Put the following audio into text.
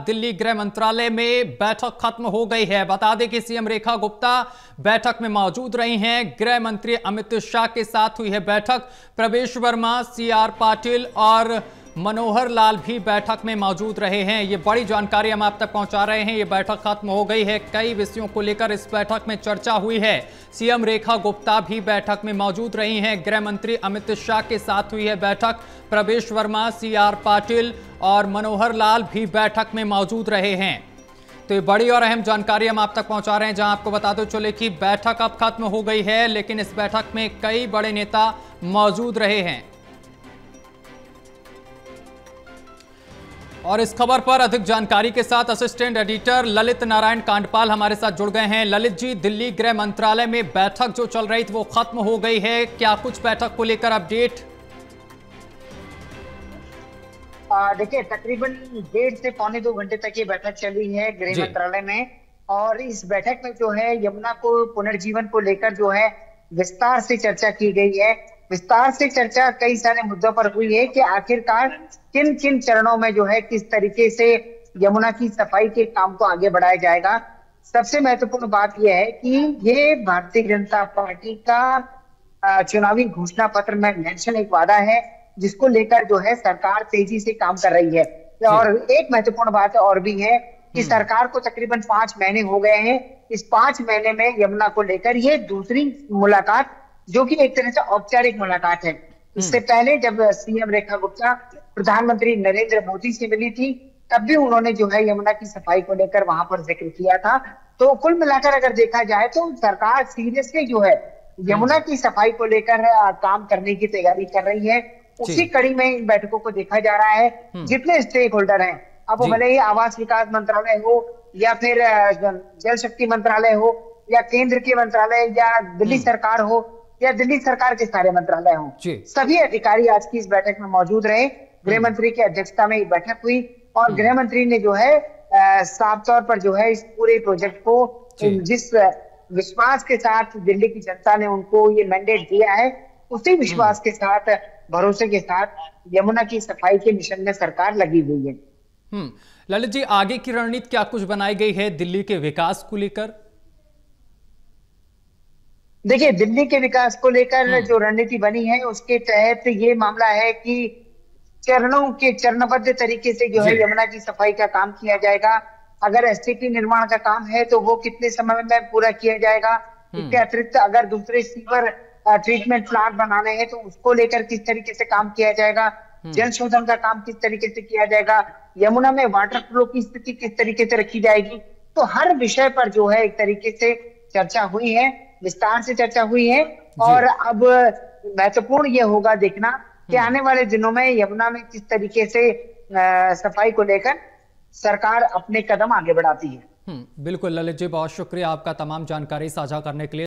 दिल्ली गृह मंत्रालय में बैठक खत्म हो गई है। बता दें कि सीएम रेखा गुप्ता बैठक में मौजूद रही हैं। गृह मंत्री अमित शाह के साथ हुई है बैठक। प्रवेश वर्मा, सीआर पाटिल और मनोहर लाल भी बैठक में मौजूद रहे हैं। ये बड़ी जानकारी हम आप तक पहुंचा रहे हैं। ये बैठक खत्म हो गई है। कई विषयों को लेकर इस बैठक में चर्चा हुई है। सीएम रेखा गुप्ता भी बैठक में मौजूद रही हैं। गृह मंत्री अमित शाह के साथ हुई है बैठक। प्रवेश वर्मा, सीआर पाटिल और मनोहर लाल भी बैठक में मौजूद रहे हैं। तो ये बड़ी और अहम जानकारी हम आप तक पहुंचा रहे हैं, जहां आपको बताते चले कि बैठक अब खत्म हो गई है, लेकिन इस बैठक में कई बड़े नेता मौजूद रहे हैं। और इस खबर पर अधिक जानकारी के साथ असिस्टेंट एडिटर ललित नारायण कांडपाल हमारे साथ जुड़ गए हैं। ललित जी, दिल्ली गृह मंत्रालय में बैठक जो चल रही थी वो खत्म हो गई है, क्या कुछ बैठक को लेकर अपडेट? देखिए, तकरीबन 1.5 से पौने 2 घंटे तक ये बैठक चली है गृह मंत्रालय में। और इस बैठक में जो है यमुना को पुनर्जीवन को लेकर जो है विस्तार से चर्चा की गई है। विस्तार से चर्चा कई सारे मुद्दों पर हुई है कि आखिरकार किन किन चरणों में जो है किस तरीके से यमुना की सफाई के काम को आगे बढ़ाया जाएगा। सबसे महत्वपूर्ण बात यह है कि ये भारतीय जनता पार्टी का चुनावी घोषणा पत्र में मेंशन एक वादा है, जिसको लेकर जो है सरकार तेजी से काम कर रही है। और एक महत्वपूर्ण बात और भी है कि सरकार को तकरीबन 5 महीने हो गए हैं। इस 5 महीने में यमुना को लेकर ये दूसरी मुलाकात, जो कि एक तरह से औपचारिक मुलाकात है। इससे पहले जब सीएम रेखा गुप्ता प्रधानमंत्री नरेंद्र मोदी से मिली थी, तब भी उन्होंने जो है यमुना की सफाई को लेकर वहां पर जिक्र किया था। तो कुल मिलाकर अगर देखा जाए तो सरकार सीरियसली जो है यमुना की सफाई को लेकर काम करने की तैयारी कर रही है। उसी कड़ी में इन बैठकों को देखा जा रहा है। जितने स्टेक होल्डर हैं, अब वो भले ही आवास विकास मंत्रालय हो या फिर जल शक्ति मंत्रालय हो या केंद्र के मंत्रालय या दिल्ली सरकार हो या दिल्ली सरकार के सारे मंत्रालय हों, सभी अधिकारी आज की इस बैठक में मौजूद रहे। गृह मंत्री की अध्यक्षता में ये बैठक हुई और गृह मंत्री ने जो है साफ तौर पर जो है इस पूरे प्रोजेक्ट को, जिस विश्वास के साथ दिल्ली की जनता ने उनको ये मैंडेट दिया है, उसी विश्वास के साथ, भरोसे के साथ यमुना की सफाई के मिशन में सरकार लगी हुई है। ललित जी, आगे की रणनीति क्या कुछ बनाई गई है दिल्ली के विकास को लेकर? देखिए, दिल्ली के विकास को लेकर जो रणनीति बनी है उसके तहत ये मामला है कि चरणबद्ध तरीके से जो है यमुना की सफाई का काम किया जाएगा। अगर एसटीपी निर्माण का काम है तो वो कितने समय में पूरा किया जाएगा। इसके अतिरिक्त अगर दूसरे सीवर ट्रीटमेंट प्लांट बनाने हैं तो उसको लेकर किस तरीके से काम किया जाएगा। जल शोधन का काम किस तरीके से किया जाएगा। यमुना में वाटर फ्लो की स्थिति किस तरीके से रखी जाएगी। तो हर विषय पर जो है एक तरीके से चर्चा हुई है, विस्तार से चर्चा हुई है। और अब महत्वपूर्ण ये होगा देखना कि आने वाले दिनों में यमुना में किस तरीके से सफाई को लेकर सरकार अपने कदम आगे बढ़ाती है। बिल्कुल ललित जी, बहुत शुक्रिया आपका तमाम जानकारी साझा करने के लिए।